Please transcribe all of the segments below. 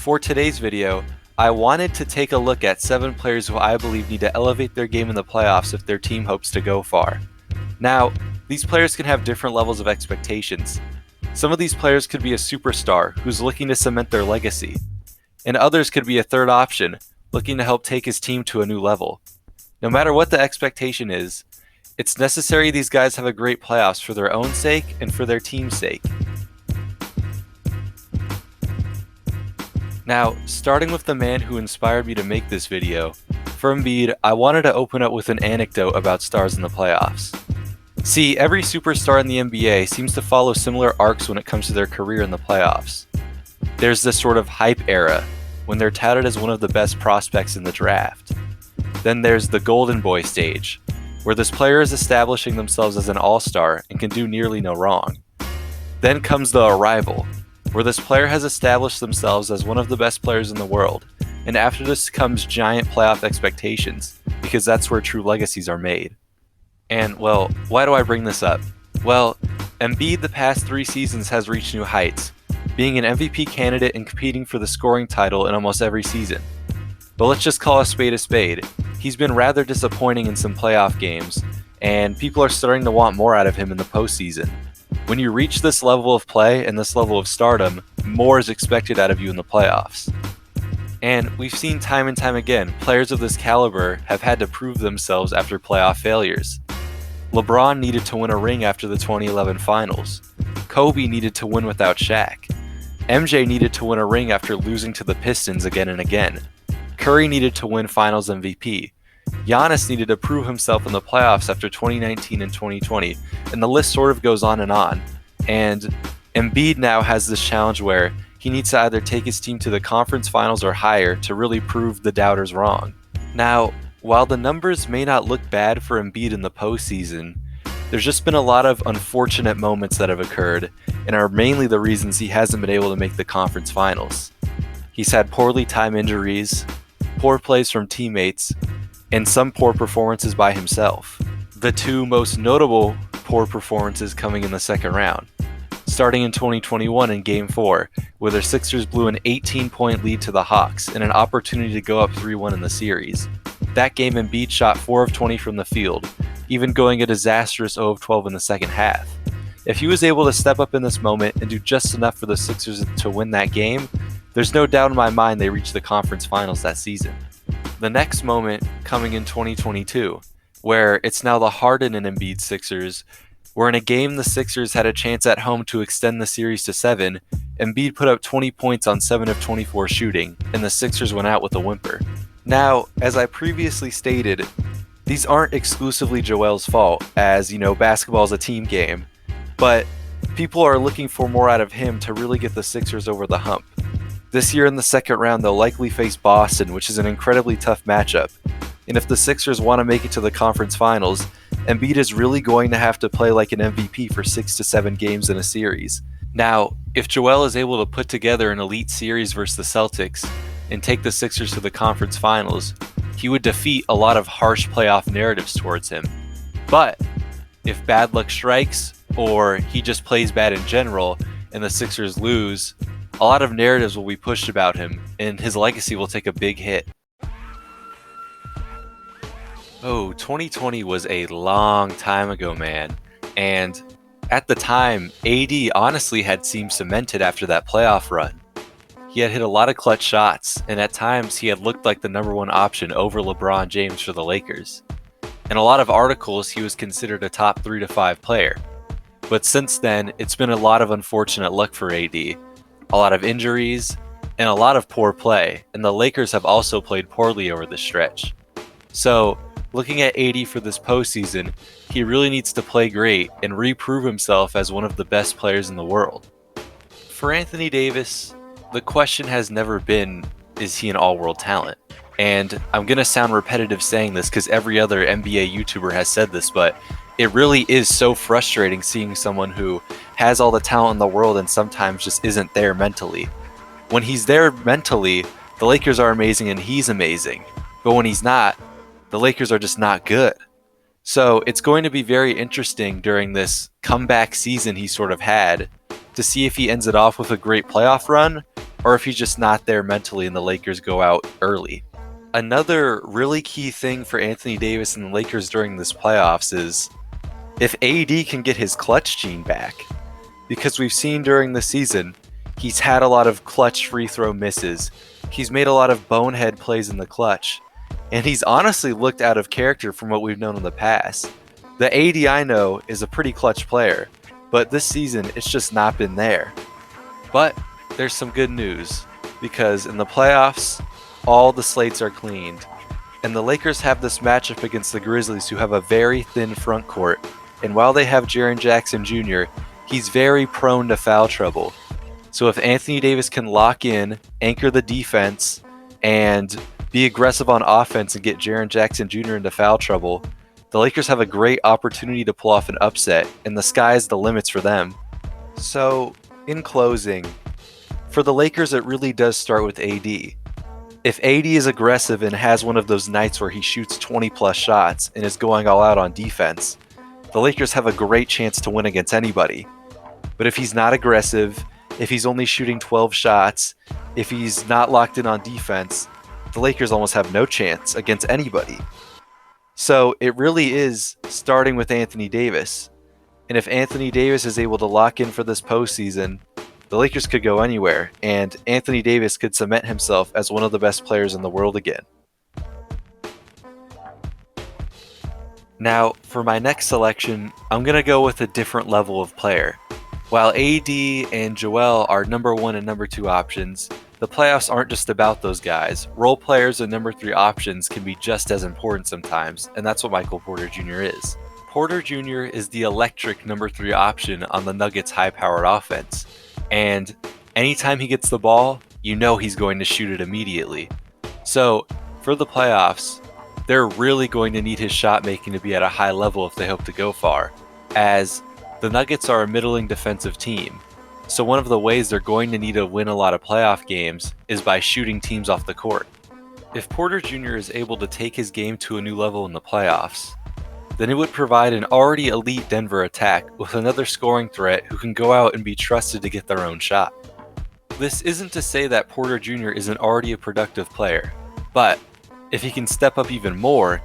For today's video, I wanted to take a look at 7 players who I believe need to elevate their game in the playoffs if their team hopes to go far. Now, these players can have different levels of expectations. Some of these players could be a superstar who's looking to cement their legacy, and others could be a third option looking to help take his team to a new level. No matter what the expectation is, it's necessary these guys have a great playoffs for their own sake and for their team's sake. Now, starting with the man who inspired me to make this video, for Embiid, I wanted to open up with an anecdote about stars in the playoffs. See, every superstar in the NBA seems to follow similar arcs when it comes to their career in the playoffs. There's this sort of hype era, when they're touted as one of the best prospects in the draft. Then there's the golden boy stage, where this player is establishing themselves as an all-star and can do nearly no wrong. Then comes the arrival, where this player has established themselves as one of the best players in the world, and after this comes giant playoff expectations, because that's where true legacies are made. And, well, why do I bring this up? Well, Embiid the past 3 seasons has reached new heights, being an MVP candidate and competing for the scoring title in almost every season. But let's just call a spade a spade. He's been rather disappointing in some playoff games, and people are starting to want more out of him in the postseason. When you reach this level of play and this level of stardom, more is expected out of you in the playoffs. And we've seen time and time again, players of this caliber have had to prove themselves after playoff failures. LeBron needed to win a ring after the 2011 finals. Kobe needed to win without Shaq. MJ needed to win a ring after losing to the Pistons again and again. Curry needed to win Finals MVP. Giannis needed to prove himself in the playoffs after 2019 and 2020, and the list sort of goes on. And Embiid now has this challenge where he needs to either take his team to the conference finals or higher to really prove the doubters wrong. Now, while the numbers may not look bad for Embiid in the postseason, there's just been a lot of unfortunate moments that have occurred and are mainly the reasons he hasn't been able to make the conference finals. He's had poorly timed injuries, poor plays from teammates, and some poor performances by himself. The 2 most notable poor performances coming in the second round, starting in 2021 in Game 4, where the Sixers blew an 18-point lead to the Hawks and an opportunity to go up 3-1 in the series. That game, Embiid shot 4 of 20 from the field, even going a disastrous 0 of 12 in the second half. If he was able to step up in this moment and do just enough for the Sixers to win that game, there's no doubt in my mind they reached the conference finals that season. The next moment coming in 2022, where it's now the Harden and Embiid Sixers, where in a game the Sixers had a chance at home to extend the series to 7, Embiid put up 20 points on 7 of 24 shooting, and the Sixers went out with a whimper. Now, as I previously stated, these aren't exclusively Joel's fault, as, basketball is a team game, but people are looking for more out of him to really get the Sixers over the hump. This year in the second round, they'll likely face Boston, which is an incredibly tough matchup. And if the Sixers want to make it to the conference finals, Embiid is really going to have to play like an MVP for 6 to 7 games in a series. Now, if Joel is able to put together an elite series versus the Celtics and take the Sixers to the conference finals, he would defeat a lot of harsh playoff narratives towards him. But if bad luck strikes, or he just plays bad in general, and the Sixers lose, a lot of narratives will be pushed about him, and his legacy will take a big hit. 2020 was a long time ago, man. And at the time, AD honestly had seemed cemented after that playoff run. He had hit a lot of clutch shots, and at times he had looked like the number 1 option over LeBron James for the Lakers. In a lot of articles, he was considered a top 3 to 5 player. But since then, it's been a lot of unfortunate luck for AD. A lot of injuries, and a lot of poor play, and the Lakers have also played poorly over this stretch. So, looking at AD for this postseason, he really needs to play great and reprove himself as one of the best players in the world. For Anthony Davis, the question has never been, is he an all-world talent? And I'm going to sound repetitive saying this because every other NBA YouTuber has said this, but it really is so frustrating seeing someone who has all the talent in the world and sometimes just isn't there mentally. When he's there mentally, the Lakers are amazing and he's amazing. But when he's not, the Lakers are just not good. So it's going to be very interesting during this comeback season he sort of had to see if he ends it off with a great playoff run or if he's just not there mentally and the Lakers go out early. Another really key thing for Anthony Davis and the Lakers during this playoffs is if AD can get his clutch gene back, because we've seen during the season he's had a lot of clutch free throw misses, he's made a lot of bonehead plays in the clutch, and he's honestly looked out of character from what we've known in the past. The AD I know is a pretty clutch player, but this season it's just not been there. But there's some good news, because in the playoffs, all the slates are cleaned, and the Lakers have this matchup against the Grizzlies, who have a very thin front court, and while they have Jaren Jackson Jr., he's very prone to foul trouble. So if Anthony Davis can lock in, anchor the defense, and be aggressive on offense and get Jaren Jackson Jr. into foul trouble, the Lakers have a great opportunity to pull off an upset, and the sky's the limits for them. So, in closing, for the Lakers it really does start with AD. If AD is aggressive and has one of those nights where he shoots 20 plus shots and is going all out on defense, the Lakers have a great chance to win against anybody. But if he's not aggressive, if he's only shooting 12 shots, if he's not locked in on defense, the Lakers almost have no chance against anybody. So it really is starting with Anthony Davis. And if Anthony Davis is able to lock in for this postseason, the Lakers could go anywhere, and Anthony Davis could cement himself as one of the best players in the world again. Now, for my next selection, I'm going to go with a different level of player. While AD and Joel are number 1 and number 2 options, the playoffs aren't just about those guys. Role players and number 3 options can be just as important sometimes, and that's what Michael Porter Jr. is. Porter Jr. is the electric number 3 option on the Nuggets' high-powered offense. And anytime he gets the ball, you know he's going to shoot it immediately. So, for the playoffs, they're really going to need his shot making to be at a high level if they hope to go far, as the Nuggets are a middling defensive team. So one of the ways they're going to need to win a lot of playoff games is by shooting teams off the court. If Porter Jr. is able to take his game to a new level in the playoffs, then it would provide an already elite Denver attack with another scoring threat who can go out and be trusted to get their own shot. This isn't to say that Porter Jr. isn't already a productive player, but if he can step up even more,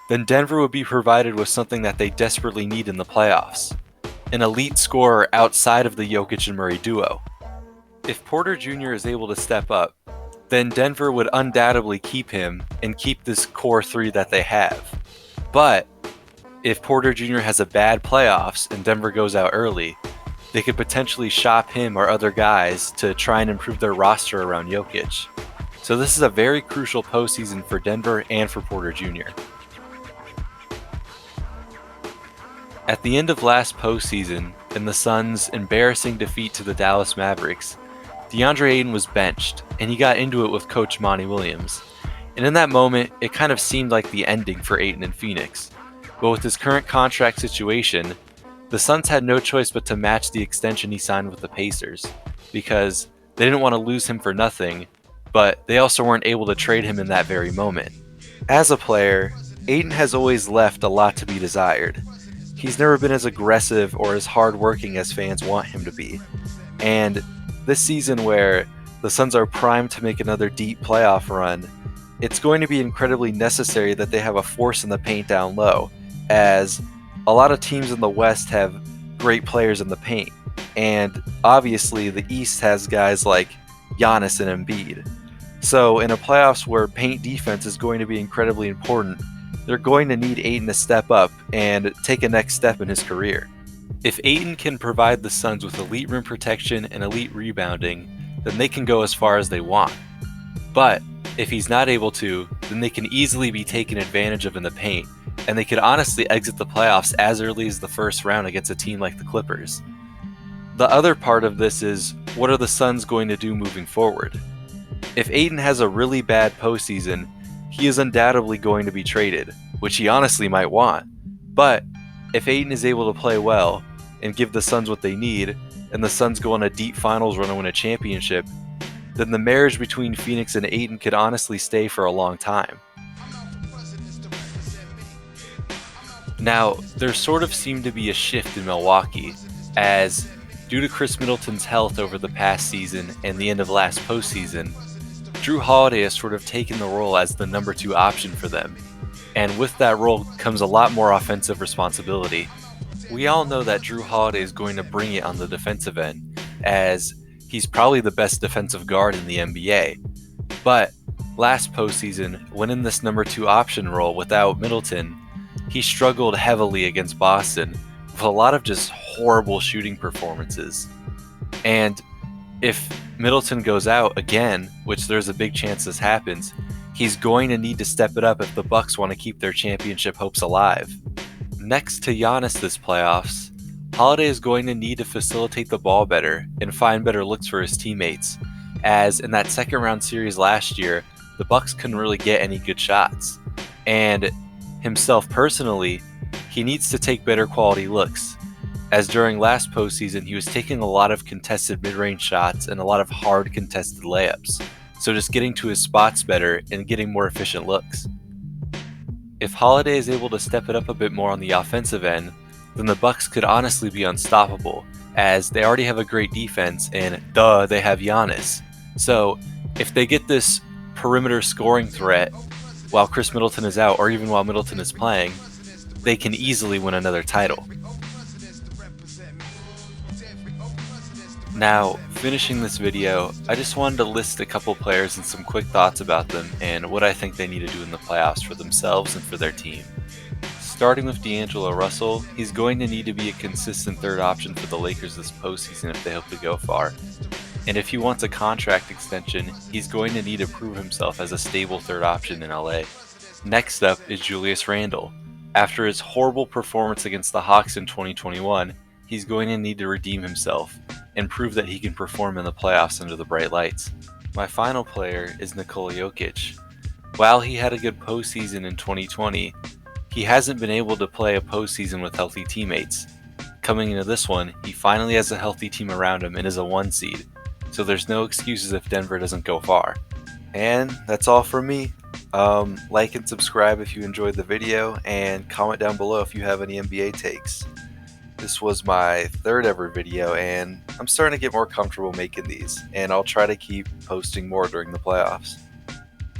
then Denver would be provided with something that they desperately need in the playoffs: an elite scorer outside of the Jokic and Murray duo. If Porter Jr. is able to step up, then Denver would undoubtedly keep him and keep this core 3 that they have. But if Porter Jr. has a bad playoffs and Denver goes out early, they could potentially shop him or other guys to try and improve their roster around Jokic. So this is a very crucial postseason for Denver and for Porter Jr. At the end of last postseason, in the Suns' embarrassing defeat to the Dallas Mavericks, DeAndre Ayton was benched, and he got into it with Coach Monty Williams. And in that moment, it kind of seemed like the ending for Ayton in Phoenix. But with his current contract situation, the Suns had no choice but to match the extension he signed with the Pacers, because they didn't want to lose him for nothing, but they also weren't able to trade him in that very moment. As a player, Ayton has always left a lot to be desired. He's never been as aggressive or as hardworking as fans want him to be. And this season, where the Suns are primed to make another deep playoff run, it's going to be incredibly necessary that they have a force in the paint down low, as a lot of teams in the West have great players in the paint. And obviously the East has guys like Giannis and Embiid. So in a playoffs where paint defense is going to be incredibly important, they're going to need Ayton to step up and take a next step in his career. If Ayton can provide the Suns with elite rim protection and elite rebounding, then they can go as far as they want. But if he's not able to, then they can easily be taken advantage of in the paint, and they could honestly exit the playoffs as early as the first round against a team like the Clippers. The other part of this is, what are the Suns going to do moving forward? If Ayton has a really bad postseason, he is undoubtedly going to be traded, which he honestly might want. But if Ayton is able to play well and give the Suns what they need, and the Suns go on a deep finals run and win a championship, then the marriage between Phoenix and Ayton could honestly stay for a long time. Now, there sort of seemed to be a shift in Milwaukee, as Due to Chris Middleton's health over the past season and the end of last postseason, Jrue Holiday has sort of taken the role as the number 2 option for them, and with that role comes a lot more offensive responsibility. We all know that Jrue Holiday is going to bring it on the defensive end, as he's probably the best defensive guard in the NBA. But last postseason, when in this number 2 option role without Middleton, he struggled heavily against Boston with a lot of just horrible shooting performances. And if Middleton goes out again, which there's a big chance this happens, he's going to need to step it up if the Bucks want to keep their championship hopes alive. Next to Giannis this playoffs, Holiday is going to need to facilitate the ball better and find better looks for his teammates, as in that second round series last year, the Bucks couldn't really get any good shots. And himself personally, he needs to take better quality looks, as during last postseason he was taking a lot of contested mid-range shots and a lot of hard contested layups, so just getting to his spots better and getting more efficient looks. If Holiday is able to step it up a bit more on the offensive end, then the Bucks could honestly be unstoppable, as they already have a great defense and they have Giannis. So if they get this perimeter scoring threat while Chris Middleton is out, or even while Middleton is playing, they can easily win another title. Now, finishing this video, I just wanted to list a couple players and some quick thoughts about them and what I think they need to do in the playoffs for themselves and for their team. Starting with D'Angelo Russell, he's going to need to be a consistent third option for the Lakers this postseason if they hope to go far. And if he wants a contract extension, he's going to need to prove himself as a stable third option in LA. Next up is Julius Randle. After his horrible performance against the Hawks in 2021, he's going to need to redeem himself and prove that he can perform in the playoffs under the bright lights. My final player is Nikola Jokic. While he had a good postseason in 2020, he hasn't been able to play a postseason with healthy teammates. Coming into this one, he finally has a healthy team around him and is a 1 seed, so there's no excuses if Denver doesn't go far. And that's all from me. Like and subscribe if you enjoyed the video, and comment down below if you have any NBA takes. This was my 3rd ever video, and I'm starting to get more comfortable making these, and I'll try to keep posting more during the playoffs.